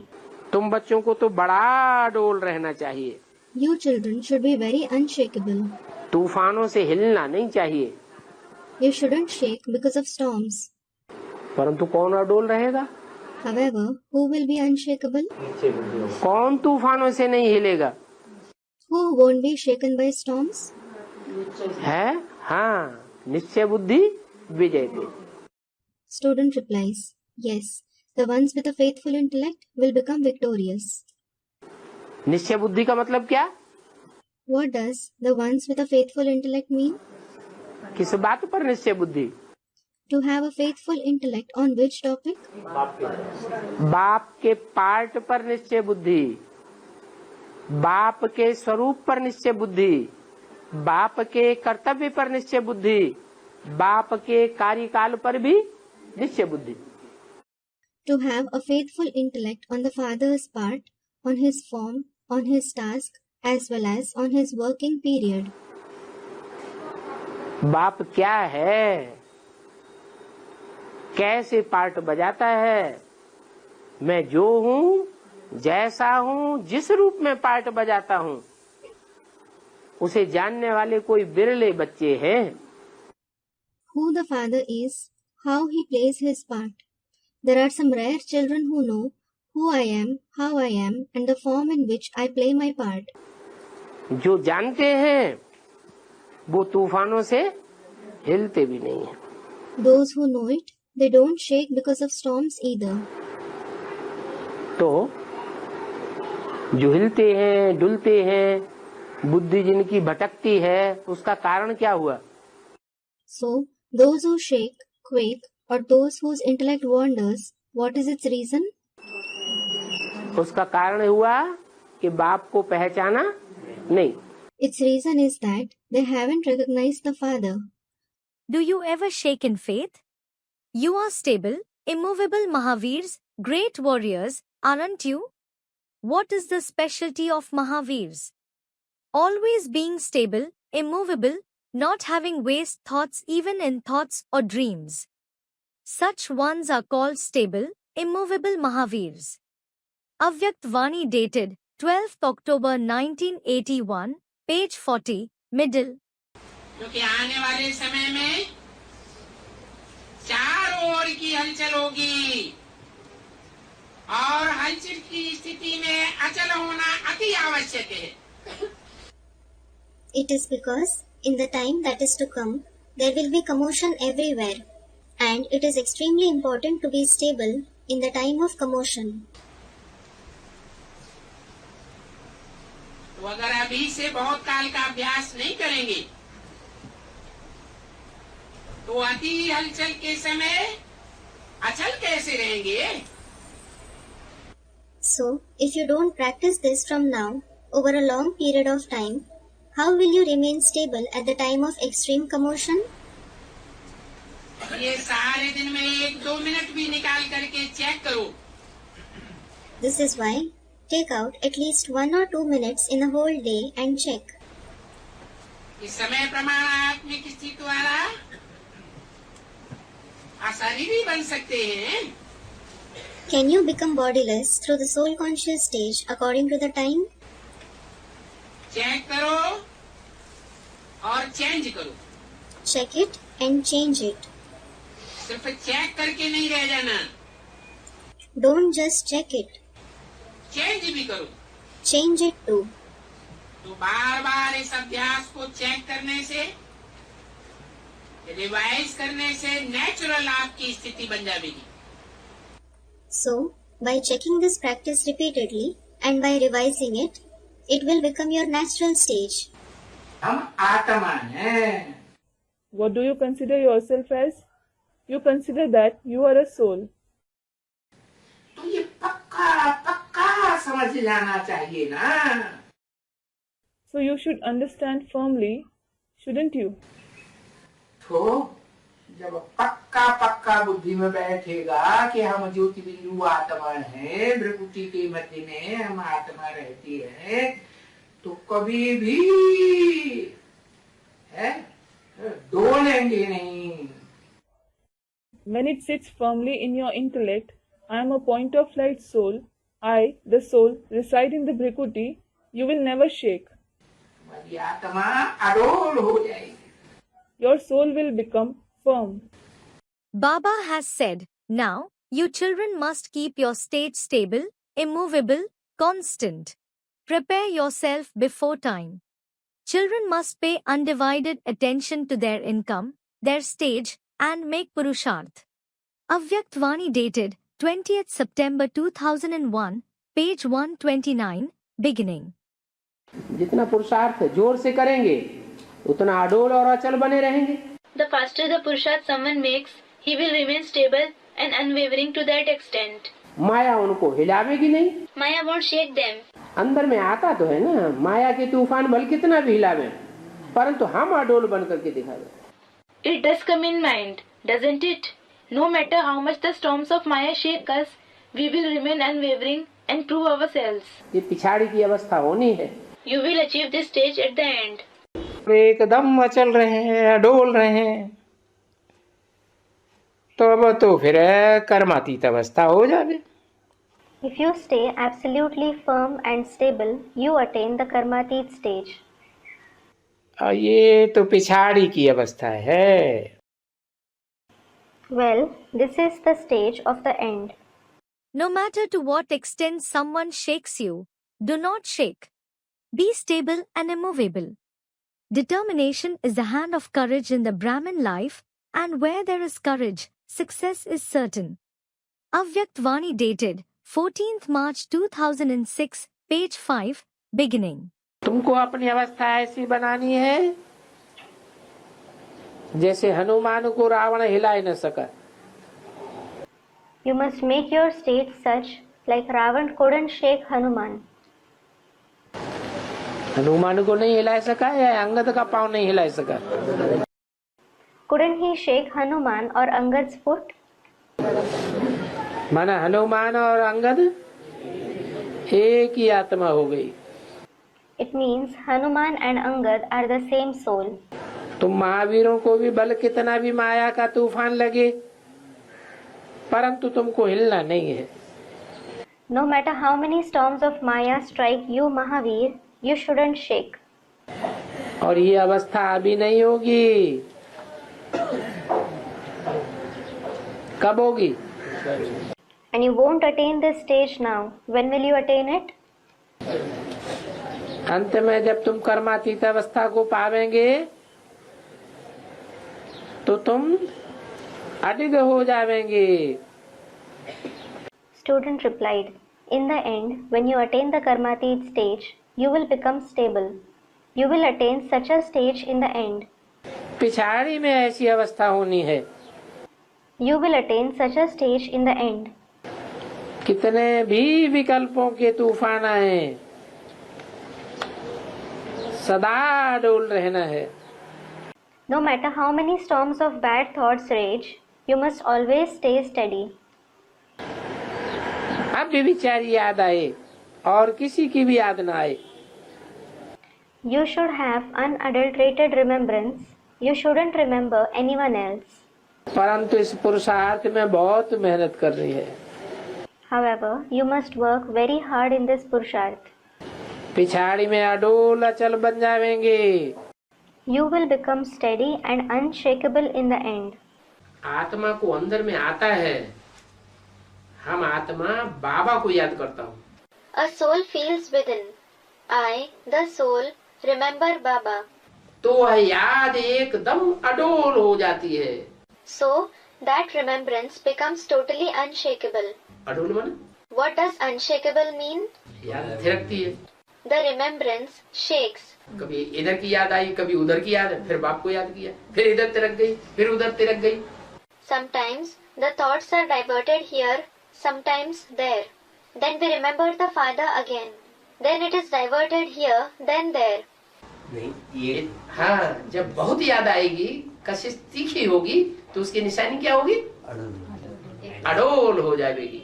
तुम बच्चों को तो बड़ा डोल रहना चाहिए। You children should be very unshakable. तूफानों से हिलना नहीं चाहिए। You shouldn't shake because of storms. परंतु कौन अडोल रहेगा? However, who will be unshakable? कौन तूफानों से नहीं हिलेगा? Who won't be shaken by storms? है हाँ, निश्चय बुद्धि विजयते। Student replies, yes, the ones with a faithful intellect will become victorious. निश्चय बुद्धि का मतलब क्या? What does the ones with a faithful intellect mean? किस बात पर निश्चय बुद्धि? To have a faithful intellect on which topic? बाप के पार्ट पर निश्चय बुद्धि, बाप के स्वरूप पर निश्चय बुद्धि, बाप के कर्तव्य पर निश्चय बुद्धि, बाप के कार्यकाल पर भी निश्चय बुद्धि. To have a faithful intellect on the father's part, on his form, on his task, as well as on his working period. बाप क्या है, कैसे पार्ट बजाता है, मैं जो हूँ, जैसा हूँ, जिस रूप में पार्ट बजाता हूँ, उसे जानने वाले कोई बिरले बच्चे हैं. Who the father is, how he plays his part. There are some rare children who know who I am, how I am, and the form in which I play my part. जो जानते हैं वो तूफानों से हिलते भी नहीं हैं. Those who know it, they don't shake because of storms either. तो जो हिलते हैं, डुलते हैं, बुद्धि जिनकी भटकती है, उसका कारण क्या हुआ? So, those who shake, quake, or those whose intellect wanders, what is its reason? उसका कारण हुआ कि बाप को पहचाना नहीं. Its reason is that they haven't recognized the father. Do you ever shake in faith? You are stable, immovable Mahavirs, great warriors, aren't you? What is the specialty of Mahavirs? Always being stable, immovable, not having waste thoughts even in thoughts or dreams. Such ones are called stable, immovable Mahavirs. Avyakt Vani dated 12th October 1981, page 40, middle. क्योंकि आने वाले समय में चारों ओर की हलचल होगी और हलचल की स्थिति में अचल होना अति आवश्यक है. It is because in the time that is to come, there will be commotion everywhere, and it is extremely important to be stable in the time of commotion. तो अगर अभी से बहुत काल का अभ्यास नहीं करेंगे तो अति हलचल के समय अचल कैसे रहेंगे? So, if you don't practice this from now, over a long period of time, how will you remain stable at the time of extreme commotion? ये सारे दिन में 1-2 मिनट भी निकाल करके चेक करो. This is why, take out at least 1 or 2 minutes in a whole day and check. इस समय प्रमाण आत्मिक स्थिति द्वारा अशरीरी बन सकते हैं. Can you become bodiless through the soul conscious stage according to the time? Check करो और चेंज करो. Check it and change it. सिर्फ चेक करके नहीं रह जाना, Don't just check it, change भी करो. change it too. तो बार बार इस अभ्यास को चेक करने से, रिवाइज करने से नेचुरल आपकी स्थिति बन जाएगी. So, by checking this practice repeatedly and by revising it, it will become your natural stage. हम आत्मा हैं. What do you consider yourself as? You consider that you are a soul. तो ये पक्का समझ जाना चाहिए ना. So you should understand firmly, shouldn't you? तो जब पक्का बुद्धि में बैठेगा कि हम ज्योति बिंदु आत्मा हैं, प्रकृति के मध्य में हम आत्मा रहती है, तो कभी भी है डोलेंगे नहीं. When it sits firmly in your intellect, I am a point of light soul, I, the soul, reside in the Brikuti, you will never shake. हमारी आत्मा अडोल हो जाएगी. Your soul will become firm. Baba has said, now, you children must keep your state stable, immovable, constant. Prepare yourself before time. Children must pay undivided attention to their income, their stage, and make Purusharth. Avyakt Vani dated 20th September 2001, page 129, beginning. जितना पुरुषार्थ जोर से करेंगे उतना अडोल और अचल बने रहेंगे. The faster the Purusharth someone makes, he will remain stable and unwavering to that extent. माया उनको हिलावेगी नहीं, Maya won't shake them. अंदर में आता तो है ना, माया के तूफान भले कितना भी हिलावे, परंतु हम अडोल बन करके दिखावे. It does come in mind, doesn't it? No matter how much the storms of Maya shake us, we will remain unwavering and prove ourselves. ये पिछाड़ी की अवस्था होनी है. You will achieve this stage at the end. एकदम अचल रहे हैं, अडोल रहे हैं, तो अब तो फिर कर्मातीत अवस्था हो जाए. If you stay absolutely firm and stable, you attain the karmatit stage. ये तो पिछाड़ी की अवस्था है. Well, this is the stage of the end. No matter to what extent someone shakes you, do not shake. Be stable and immovable. Determination is the hand of courage in the Brahmin life, and where there is courage, success is certain. Avyakt Vani dated 14th March 2006, page 5, beginning. तुमको अपनी अवस्था ऐसी बनानी है जैसे हनुमान को रावण हिला ही न सका. You must make your state such like Ravan couldn't shake Hanuman. Hanuman को नहीं हिला सका या अंगद का पांव नहीं हिला सका. Couldn't he shake Hanuman or Angad's foot? माना हनुमान और अंगद एक ही आत्मा हो गई. It means Hanuman and Angad are the same soul. तुम महावीरों को भी बल कितना भी माया का तूफान लगे, परंतु तुमको हिलना नहीं है. No matter how many storms of Maya strike you, Mahavir, you shouldn't shake. और ये अवस्था अभी नहीं होगी. कब होगी? And you won't attain this stage now. When will you attain it? अंत में जब तुम कर्मातीत अवस्था को पावेंगे तो तुम अडिग हो जावेंगे. Student replied, in the end, when you attain the karmatit stage, you will become stable. You will attain such a stage in the end. पिछाड़ी में ऐसी अवस्था होनी है. You will attain such a stage in the end. कितने भी विकल्पों के तूफान आए, सदा डोल रहना है. No matter how many storms of bad thoughts rage, you must always stay steady. अब भी विचार याद आए और किसी की भी याद न आए. You should have unadulterated remembrance. You shouldn't remember anyone else. परंतु इस पुरुषार्थ में बहुत मेहनत करनी है. However, you must work very hard in this purusharth. पिछाड़ी में अडोल अचल बन जाएंगे. You will become steady and unshakable in the end. आत्मा को अंदर में आता है. हम आत्मा बाबा को याद करता हूँ. A soul feels within. I, the soul, remember Baba. तो वह याद एकदम अडोल हो जाती है. So, that remembrance becomes totally unshakable. अडोल माने? What does unshakable mean? याद थिरकती है. The remembrance shakes. कभी इधर की याद आई, कभी उधर की याद, फिर बाप को याद किया, फिर इधर तिरक गई, फिर उधर तिरक गई. Sometimes the thoughts are diverted here, sometimes there. Then we remember the father again. Then it is diverted here, then there. नहीं ये हाँ, जब बहुत याद आएगी, कशिश तीखी होगी, तो उसकी निशानी क्या होगी? अडोल हो जाएगी.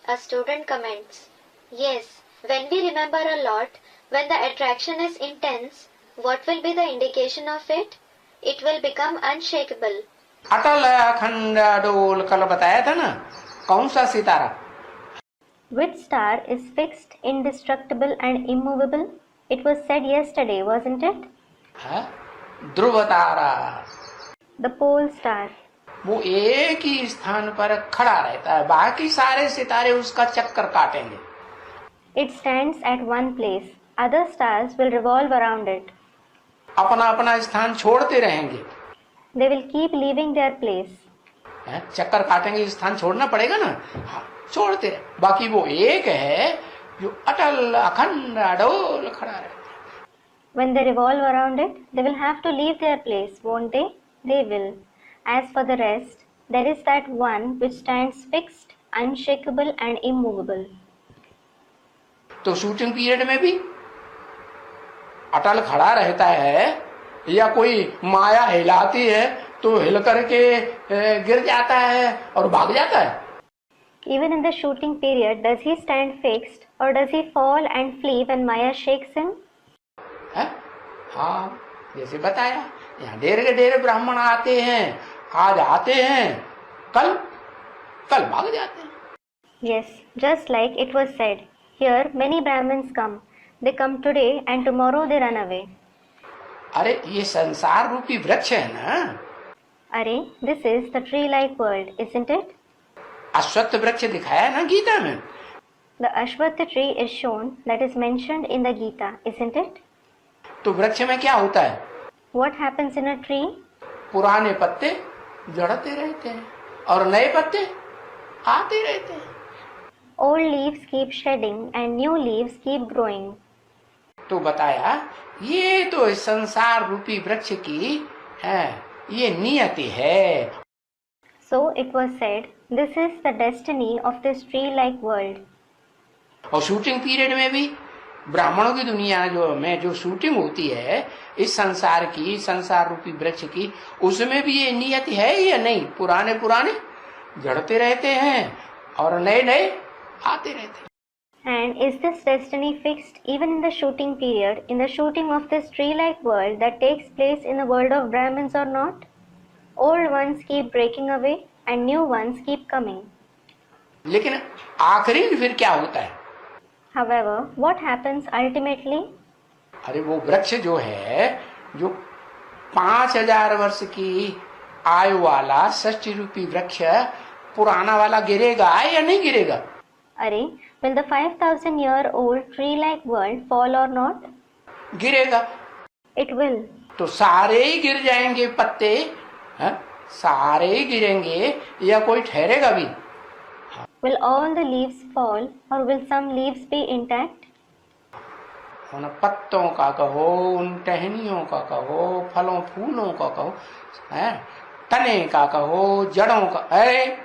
A student comments, yes, when we remember a lot, when the attraction is intense, what will be the indication of it? It will become unshakable. अटल अखंड अडोल कल बताया था ना, कौन सा सितारा? Which star is fixed, indestructible and immovable? It was said yesterday, wasn't it? हाँ, ध्रुव तारा. The pole star. वो एक ही स्थान पर खड़ा रहता है, बाकी सारे सितारे उसका चक्कर काटेंगे. It stands at one place. Other stars will revolve around it. अपना अपना स्थान छोड़ते रहेंगे. They will keep leaving their place. चक्कर काटेंगे, स्थान छोड़ना पड़ेगा ना. हाँ, छोड़ते रहे. बाकी वो एक है जो अटल अखंड अडोल खड़ा रहता है. When they revolve around it, they will have to leave their place, won't they? They will. As for the rest, There is that one which stands fixed, unshakable and immovable. तो शूटिंग पीरियड में भी अटल खड़ा रहता है या कोई माया हिलाती है तो हिल करके गिर जाता है और भाग जाता है? Even in the shooting period, does he stand fixed or does he fall and flee when Maya shakes him? है? हाँ, जैसे बताया, यहाँ ढेर के ढेर ब्राह्मण आते हैं, आज आते हैं, कल भाग जाते हैं. Yes, just like it was said, here many Brahmins come. They come today and tomorrow they run away. अरे ये संसार रूपी वृक्ष है ना? अरे, this is the tree-like world, isn't it? अश्वत्थ वृक्ष दिखाया ना गीता में. The Ashwatha tree is shown, that is mentioned in the Gita, isn't it? तो वृक्ष में क्या होता है? What happens in a tree? पुराने पत्ते झड़ते रहते हैं और नए पत्ते आते रहते हैं. Old leaves keep shedding and new leaves keep growing. तो बताया ये तो इस संसार रूपी वृक्ष की है, ये नियति है. So it was said, this is the destiny of this tree-like world. और शूटिंग पीरियड में भी ब्राह्मणों की दुनिया जो शूटिंग होती है इस संसार की, संसार रूपी वृक्ष की, उसमें भी ये नियति है या नहीं? पुराने झड़ते रहते हैं और नए आते रहते हैं. And is this destiny fixed even in the shooting period, in the shooting of this tree-like world that takes place in the world of Brahmins or not? Old ones keep breaking away and new ones keep coming. लेकिन आखिरी में फिर क्या होता है? However, what happens ultimately? अरे वो वृक्ष जो है, जो 5000 वर्ष की आयु वाला षष्ठी रूपी वृक्ष, पुराना वाला गिरेगा या नहीं गिरेगा? अरे, will the 5000-year-old tree-like world fall or not? गिरेगा. It will. तो सारे ही गिर जाएंगे पत्ते, सारे ही गिरेंगे या कोई ठहरेगा भी? Will all the leaves fall or will some leaves be intact? उन पत्तों का कहो, उन टहनियों का कहो, फलों फूलों का कहो, तने का कहो, जड़ों का, अरे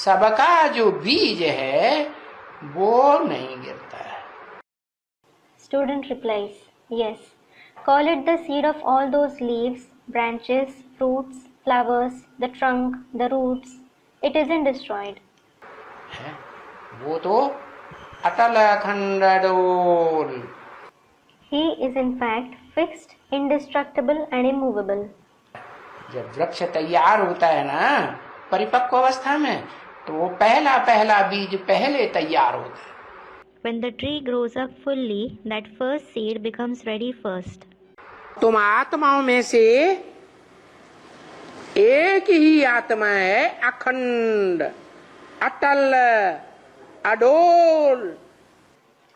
सबका जो बीज है वो नहीं गिरता है. Student replies, yes. Call it the seed of all those leaves, branches, fruits, flowers, the trunk, the roots. It isn't destroyed. वो तो अटल अखंड अडोल. He is in fact fixed, indestructible and immovable. जब वृक्ष तैयार होता है ना परिपक्व अवस्था में, तो वो पहला बीज पहले तैयार होता है. When the tree grows up fully, that first seed becomes ready first. तुम आत्माओं में से एक ही आत्मा है, अखंड, अटल, अडोल.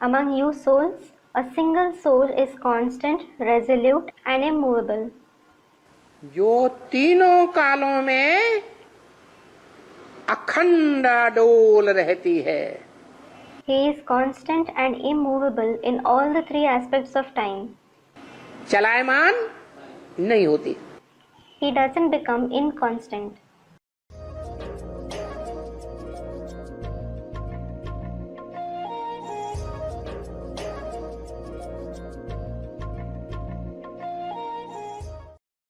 Among you souls, a single soul is constant, resolute and immovable. जो तीनों कालों में अखंड अडोल रहती है. He is constant and immovable in all the three aspects of time. चलायमान नहीं होती. He doesn't become inconstant.